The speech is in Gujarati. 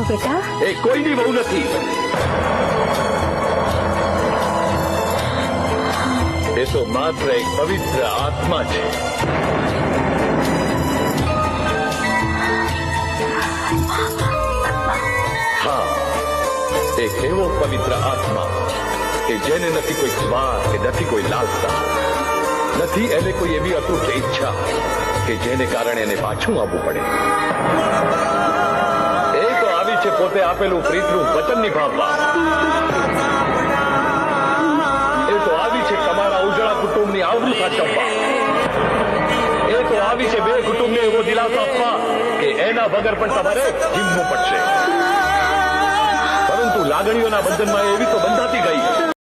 બેટા એ કોઈની બહુ નથી. એ તો માત્ર એક પવિત્ર આત્મા છે. હા, એક એવો પવિત્ર આત્મા કે જેને નથી કોઈ સ્વાર્થ કે નથી કોઈ લાલસા, નથી એને કોઈ એવી અતૂટ ઈચ્છા કે જેને કારણે એને પાછું આવવું પડે. એ તો આવી છે પોતે આપેલું પ્રીતનું વચન નિભાવવા. એ તો આવી છે તમારા ઉજળા કુટુંબની આવડું સાચવવા. એ તો આવી છે બે કુટુંબને એવો દિલાસો આપવા કે એના વગર પણ તમારે જીવવું પડશે. પરંતુ લાગણીઓના બંધનમાં એવી તો બંધાતી ગઈ